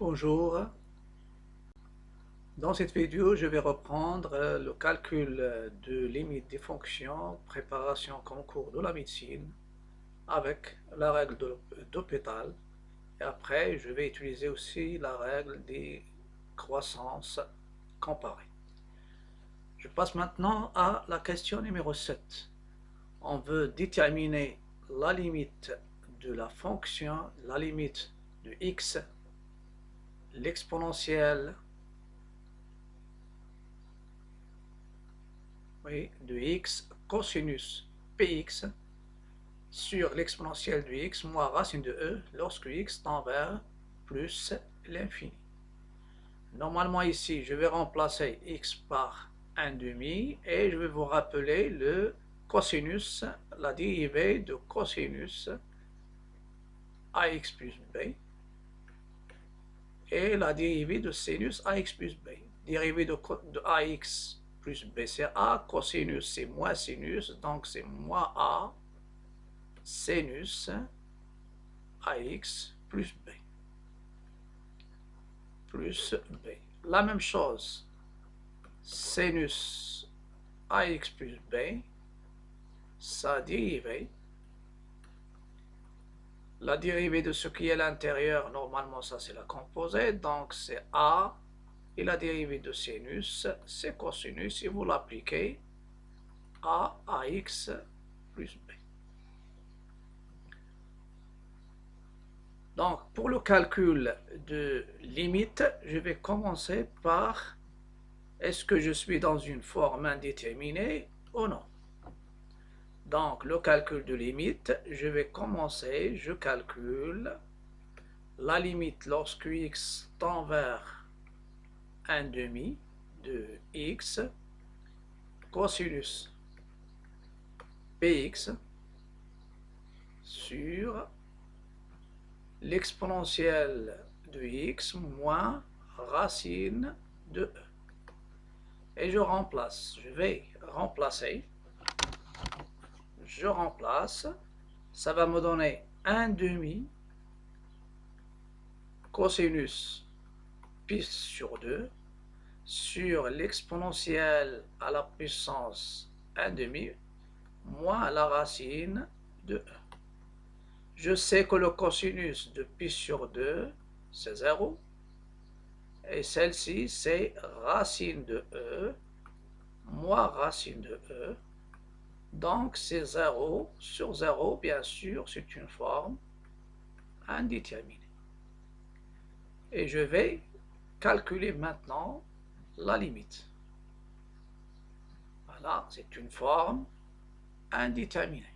Bonjour, dans cette vidéo je vais reprendre le calcul de limite des fonctions, préparation concours de la médecine avec la règle d'Hopital et après je vais utiliser aussi la règle des croissances comparées. Je passe maintenant à la question numéro 7. On veut déterminer la limite de la fonction, la limite de x, l'exponentielle de x cosinus px sur l'exponentielle de x moins racine de e lorsque x tend vers plus l'infini. Normalement ici, je vais remplacer x par 1/2 et je vais vous rappeler le cosinus, la dérivée de cosinus ax plus b et la dérivée de sinus ax plus b. Dérivée de ax plus b, c'est a, cosinus c'est moins sinus, donc c'est moins a sinus ax plus b. Plus b. La même chose, sinus ax plus b, sa dérivée. La dérivée de ce qui est à l'intérieur, normalement ça c'est la composée, donc c'est a, et la dérivée de sinus, c'est cosinus, et vous l'appliquez à ax plus b. Donc, pour le calcul de limite, je vais commencer par est-ce que je suis dans une forme indéterminée ou non. Donc, le calcul de limite, je vais commencer, je calcule la limite lorsque x tend vers 1/2 de x cosinus px sur l'exponentielle de x moins racine de e. Et je remplace, je vais remplacer, je remplace, ça va me donner 1/2 cosinus pi sur 2 sur l'exponentielle à la puissance 1/2 moins la racine de e. Je sais que le cosinus de pi sur 2, c'est 0. Et celle-ci, c'est racine de e moins racine de e. Donc, c'est 0 sur 0, bien sûr, c'est une forme indéterminée. Et je vais calculer maintenant la limite. Voilà, c'est une forme indéterminée.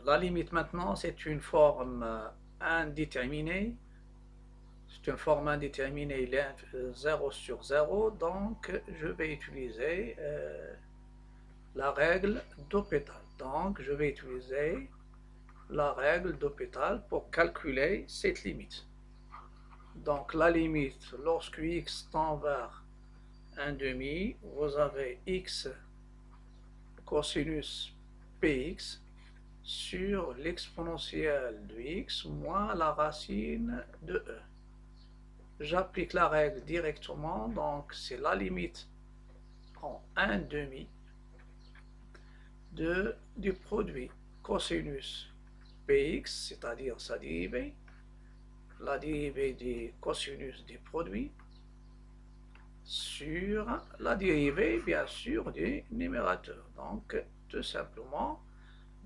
La limite maintenant, c'est une forme indéterminée. C'est une forme indéterminée, il est 0 sur 0, donc je vais utiliser la règle d'Hopital. Donc je vais utiliser la règle d'Hopital pour calculer cette limite. Donc la limite, lorsque x tend vers 1/2, vous avez x cosinus px sur l'exponentielle de x moins la racine de e. J'applique la règle directement, donc c'est la limite en 1/2 du produit cosinus px, c'est-à-dire sa dérivée, la dérivée du cosinus du produit, sur la dérivée, bien sûr, du numérateur. Donc, tout simplement,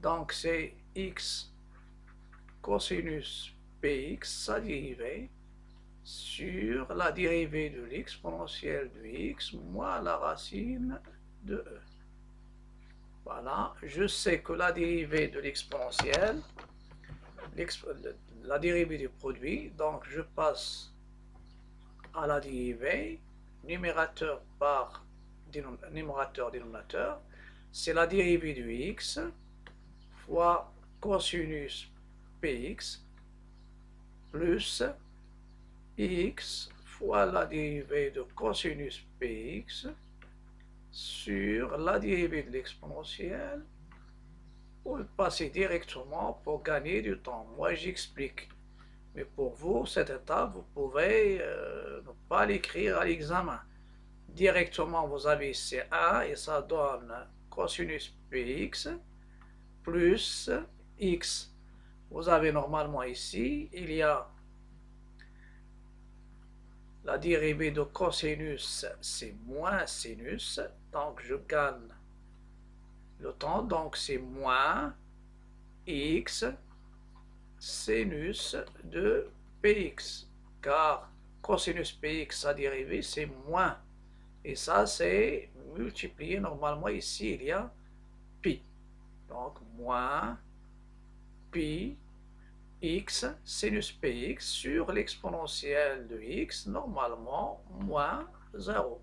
donc c'est x cosinus px, sa dérivée, sur la dérivée de l'exponentielle de x moins la racine de e. Voilà, je sais que la dérivée de l'exponentielle, la dérivée du produit, donc je passe à la dérivée, numérateur par numérateur-dénominateur, c'est la dérivée de x fois cosinus px plus x fois la dérivée de cosinus px sur la dérivée de l'exponentielle Vous passez directement pour gagner du temps. Moi, j'explique. Mais pour vous, cette étape, vous pouvez ne pas l'écrire à l'examen. Directement, vous avez C1 et ça donne cosinus px plus x. Vous avez normalement ici, il y a la dérivée de cosinus, c'est moins sinus, donc je gagne le temps, donc c'est moins x sinus de px, car cosinus px, sa dérivée, c'est moins. Et ça, c'est multiplié. Normalement, ici, il y a pi. Donc, moins pi x sinus px sur l'exponentielle de x, normalement, moins 0.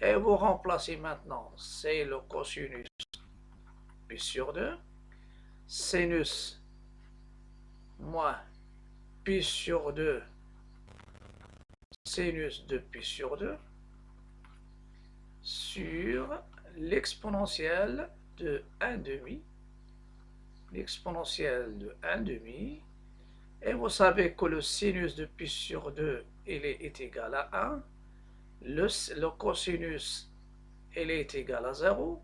Et vous remplacez maintenant, c'est le cosinus pi sur 2, sinus moins pi sur 2, sinus de pi sur 2, sur l'exponentielle de 1 demi, l'exponentielle de 1 demi, et vous savez que le sinus de pi sur 2, il est égal à 1, le cosinus, il est égal à 0,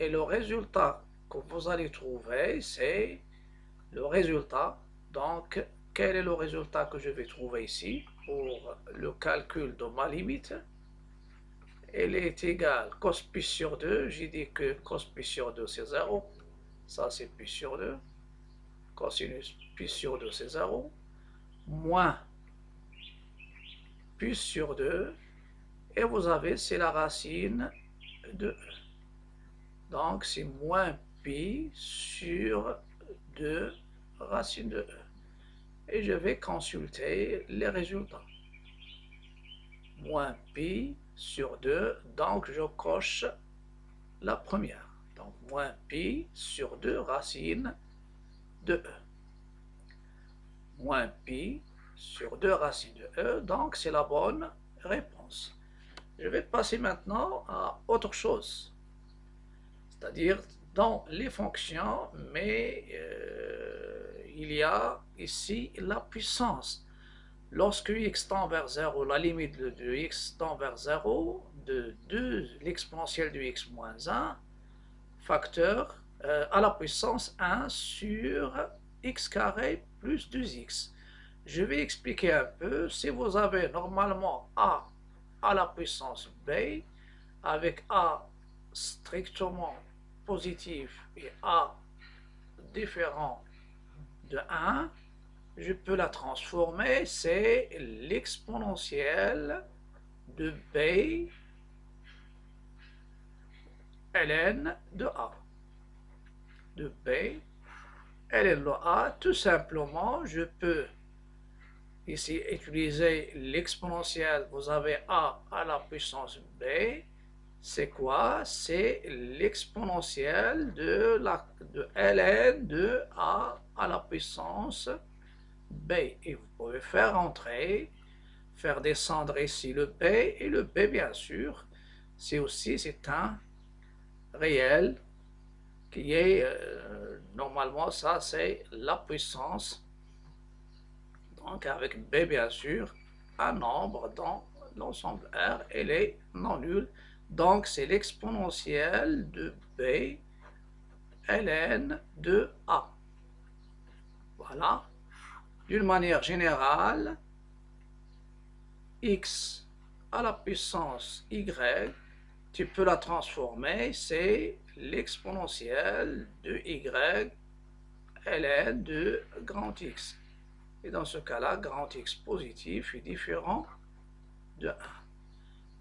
et le résultat que vous allez trouver, c'est le résultat. Donc, quel est le résultat que je vais trouver ici pour le calcul de ma limite? Elle est égale cos pi sur 2, j'ai dit que cos pi sur 2 c'est 0, ça c'est pi sur 2, cosinus pi sur 2 c'est 0, moins pi sur 2, et vous avez, c'est la racine de E. Donc c'est moins pi sur 2 racine de E. Et je vais consulter les résultats. Moins pi sur 2, donc je coche la première. Donc moins pi sur 2 racine de E. Moins pi sur 2 racines de E, donc c'est la bonne réponse. Je vais passer maintenant à autre chose, c'est-à-dire dans les fonctions, mais il y a ici la puissance. Lorsque x tend vers 0, la limite de x tend vers 0, de 2 l'exponentielle de x moins 1, facteur à la puissance 1 sur x carré plus 2x. Je vais expliquer un peu. Si vous avez normalement a à la puissance b, avec a strictement positif et a différent de 1, je peux la transformer, c'est l'exponentielle de b ln de a. De b ln de a, tout simplement, je peux ici utiliser l'exponentielle. Vous avez a à la puissance b, c'est quoi? C'est l'exponentielle de ln de a à la puissance b. Et vous pouvez faire entrer, faire descendre ici le b, et le b, bien sûr, c'est un réel qui est, normalement, ça c'est la puissance. Donc avec b, bien sûr, un nombre dans l'ensemble R, elle est non nulle. Donc c'est l'exponentielle de b ln de a. Voilà. D'une manière générale, x à la puissance y, tu peux la transformer, c'est l'exponentielle de y ln de grand X. Et dans ce cas-là, grand X positif est différent de 1.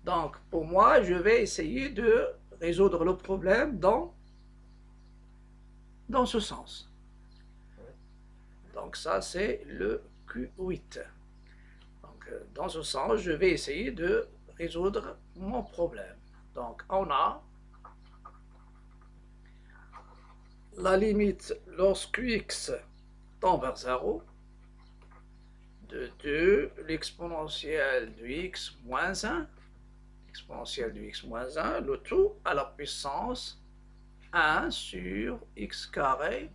Donc, pour moi, je vais essayer de résoudre le problème dans ce sens. Donc, ça, c'est le Q8. Donc, dans ce sens, je vais essayer de résoudre mon problème. Donc, on a la limite lorsque x tend vers 0 de 2 l'exponentielle de x moins 1, l'exponentielle de x moins 1, le tout à la puissance 1 sur x carré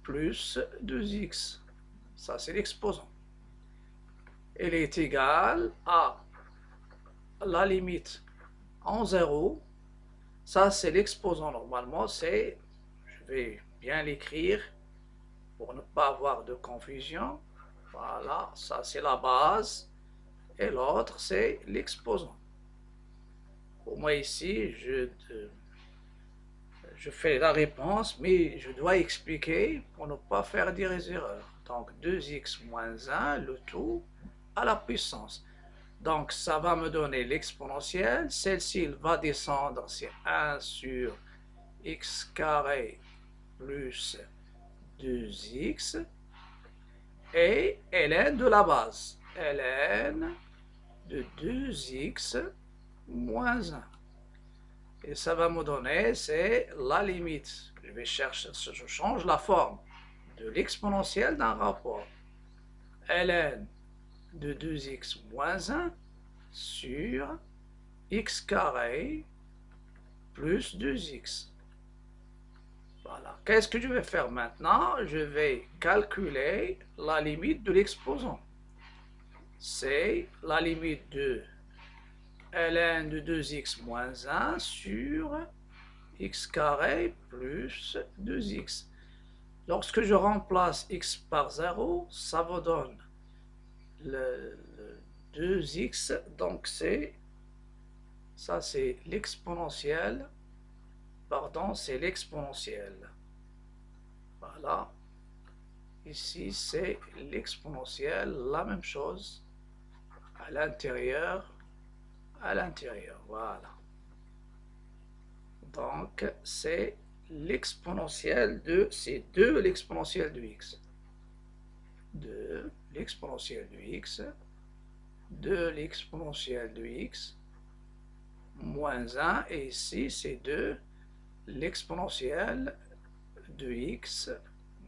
plus 2x. Ça, c'est l'exposant. Elle est égale à la limite en 0. Ça, c'est l'exposant. Normalement, c'est, je vais bien l'écrire pour ne pas avoir de confusion. Voilà, ça, c'est la base. Et l'autre, c'est l'exposant. Pour moi, ici, je fais la réponse, mais je dois expliquer pour ne pas faire des erreurs. Donc 2x moins 1, le tout à la puissance. Donc ça va me donner l'exponentielle. Celle-ci va descendre, c'est 1 sur x carré plus 2x. Et ln de la base. Ln de 2x moins 1. Et ça va me donner, c'est la limite. Je vais chercher, je change la forme de l'exponentielle d'un rapport. Ln de 2x moins 1 sur x carré plus 2x. Voilà. Qu'est-ce que je vais faire maintenant? Je vais calculer la limite de l'exposant. C'est la limite de ln de 2x moins 1 sur x carré plus 2x. Lorsque je remplace x par 0, ça vous donne le 2x, donc ça c'est l'exponentielle, pardon, c'est l'exponentielle. Voilà, ici c'est l'exponentielle, la même chose, à l'intérieur, voilà. Donc c'est l'exponentielle de, c'est 2 l'exponentielle de x. 2 l'exponentielle de x, 2 l'exponentielle de x, moins 1, et ici c'est 2 l'exponentielle de x,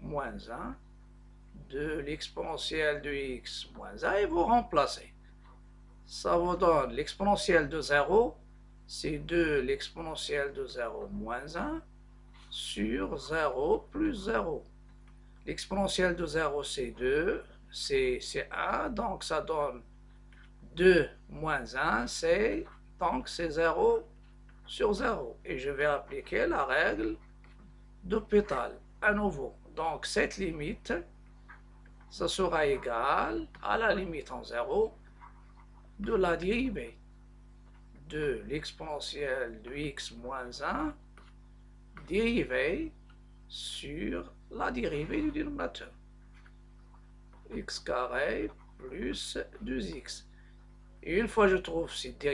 moins 1, 2 l'exponentielle de x, moins 1, et vous remplacez. Ça vous donne l'exponentielle de 0, c'est 2 l'exponentielle de 0 moins 1 sur 0 plus 0. L'exponentielle de 0 c'est 2, c'est 1, donc ça donne 2 moins 1, donc c'est 0 sur 0. Et je vais appliquer la règle de Pétale à nouveau. Donc cette limite, ça sera égal à la limite en 0 de la dérivée de l'exponentielle de x moins 1 dérivée sur la dérivée du dénominateur. X carré plus 2x. Et une fois que je trouve cette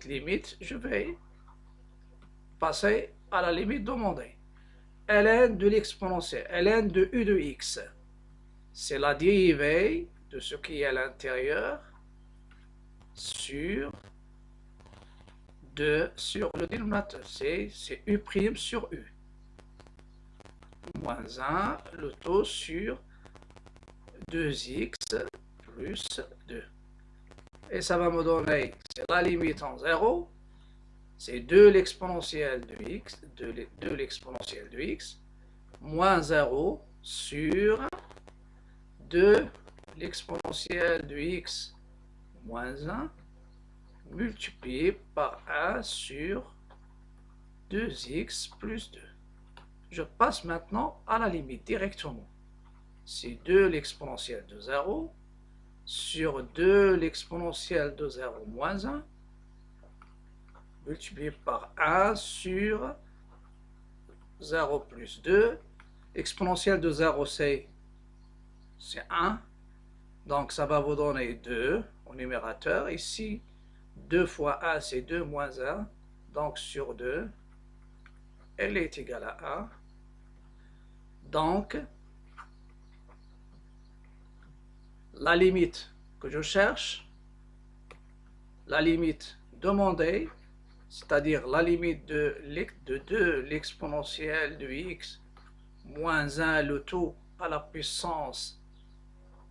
limite, je vais passer à la limite demandée. Ln de l'exponentielle, ln de u de x, c'est la dérivée de ce qui est à l'intérieur sur le dénominateur. C'est u' sur u. Moins 1, le taux sur 2x plus 2. Et ça va me donner, c'est la limite en 0, c'est 2 l'exponentielle de x, 2 l'exponentielle de x, moins 0 sur 2 l'exponentielle de x moins 1 multiplié par 1 sur 2x plus 2. Je passe maintenant à la limite directement. C'est 2 l'exponentielle de 0 sur 2 l'exponentielle de 0 moins 1 multiplié par 1 sur 0 plus 2. Exponentielle de 0 c'est 1. Donc ça va vous donner 2 au numérateur. Ici, 2 fois 1 c'est 2 moins 1. Donc sur 2, elle est égale à 1. Donc, la limite que je cherche, la limite demandée, c'est-à-dire la limite de 2 l'exponentielle de x moins 1 le tout à la puissance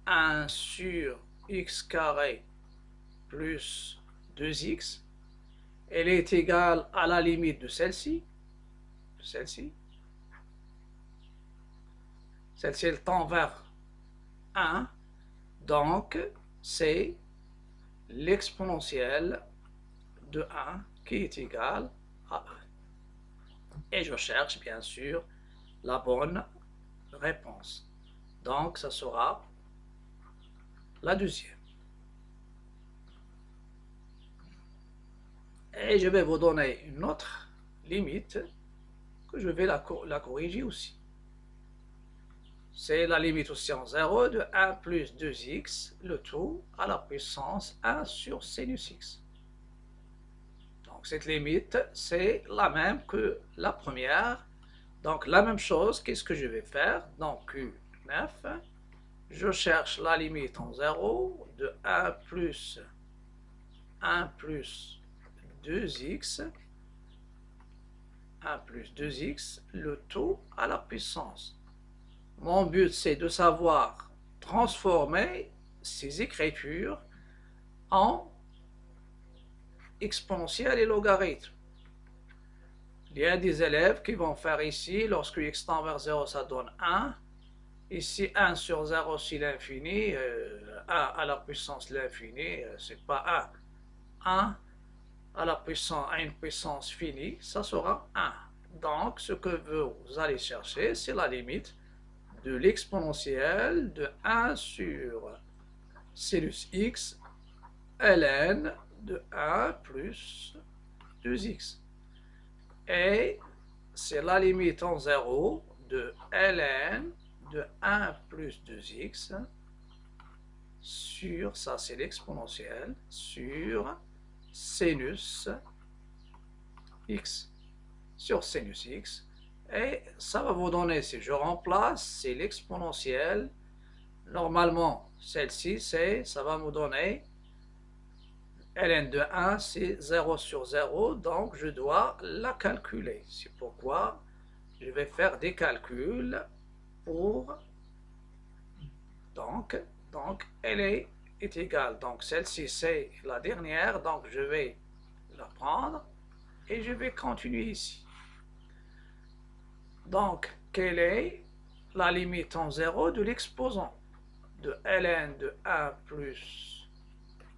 1 sur x carré plus 2x, elle est égale à la limite de celle-ci, celle-ci. Celle-ci, elle tend vers 1. Donc, c'est l'exponentielle de 1 qui est égale à 1. Et je cherche, bien sûr, la bonne réponse. Donc, ça sera la deuxième. Et je vais vous donner une autre limite que je vais la corriger aussi. C'est la limite aussi en 0 de 1 plus 2x, le tout à la puissance 1 sur sinus x. Donc cette limite, c'est la même que la première. Donc la même chose, qu'est-ce que je vais faire? Donc Q9, je cherche la limite en 0 de 1 plus 2x, 1 plus 2x, le tout à la puissance. Mon but, c'est de savoir transformer ces écritures en exponentielle et logarithme. Il y a des élèves qui vont faire ici, lorsque x tend vers 0, ça donne 1. Ici, 1 sur 0, c'est l'infini. 1 à la puissance de l'infini, c'est pas 1. 1 à la puissance, à une puissance finie, ça sera 1. Donc, ce que vous allez chercher, c'est la limite de l'exponentielle de 1 sur sinus x ln de 1 plus 2x. Et c'est la limite en 0 de ln de 1 plus 2x sur, ça c'est l'exponentielle, sur sinus x, sur sinus x. Et ça va vous donner, si je remplace, c'est l'exponentielle. Normalement, celle-ci, ça va me donner ln de 1, c'est 0 sur 0, donc je dois la calculer. C'est pourquoi je vais faire des calculs pour... Donc elle est égale. Donc celle-ci, c'est la dernière, donc je vais la prendre et je vais continuer ici. Donc, quelle est la limite en 0 de l'exposant de ln de 1 plus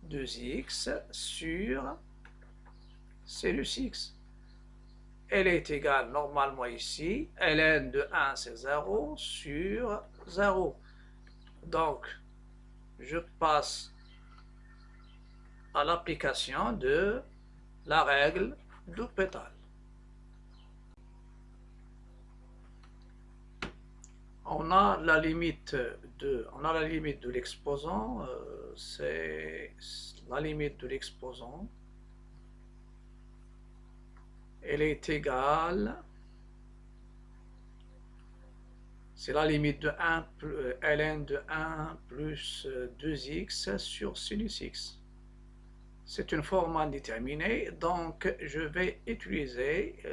2x sur sinus x? Elle est égale normalement ici, ln de 1 c'est 0 sur 0. Donc, je passe à l'application de la règle d'Hôpital. On a la limite de l'exposant, c'est la limite de l'exposant, elle est égale, c'est la limite de 1, ln de 1 plus 2x sur sinus x. C'est une forme indéterminée, donc je vais utiliser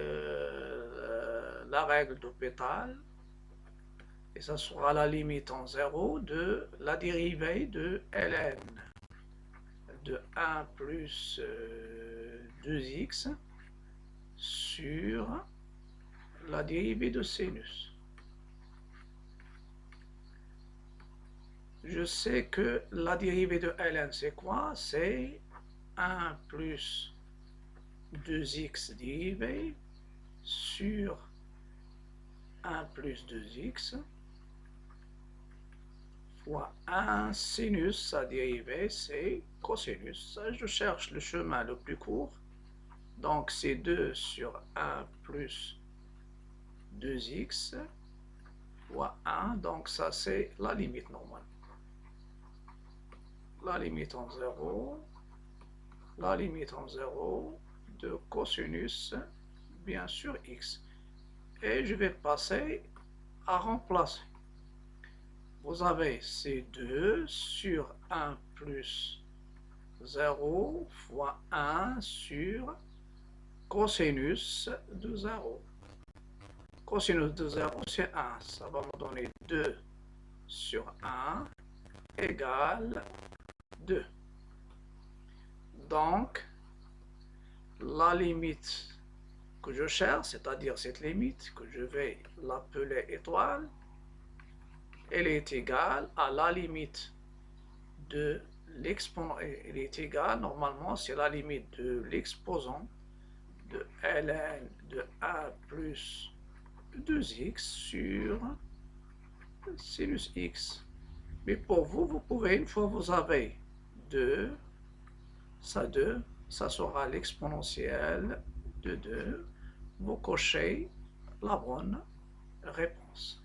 la règle d'Hôpital. Et ça sera la limite en 0 de la dérivée de ln de 1 plus 2x sur la dérivée de sinus. Je sais que la dérivée de ln, c'est quoi? C'est 1 plus 2x dérivée sur 1 plus 2x fois 1 sinus, sa dérivée c'est cosinus. Je cherche le chemin le plus court, donc c'est 2 sur 1 plus 2x fois 1, donc ça c'est la limite normale. La limite en 0, la limite en 0 de cosinus, bien sûr x. Et je vais passer à remplacer. Vous avez C2 sur 1 plus 0 fois 1 sur cosinus de 0. Cosinus de 0, c'est 1. Ça va me donner 2 sur 1 égale 2. Donc, la limite que je cherche, c'est-à-dire cette limite que je vais l'appeler étoile, elle est égale à la limite de l'exponent, elle est égale, normalement, c'est la limite de l'exposant de ln de 1 plus 2x sur sinus x. Mais pour vous, vous pouvez, une fois vous avez 2, ça sera l'exponentielle de 2, vous cochez la bonne réponse.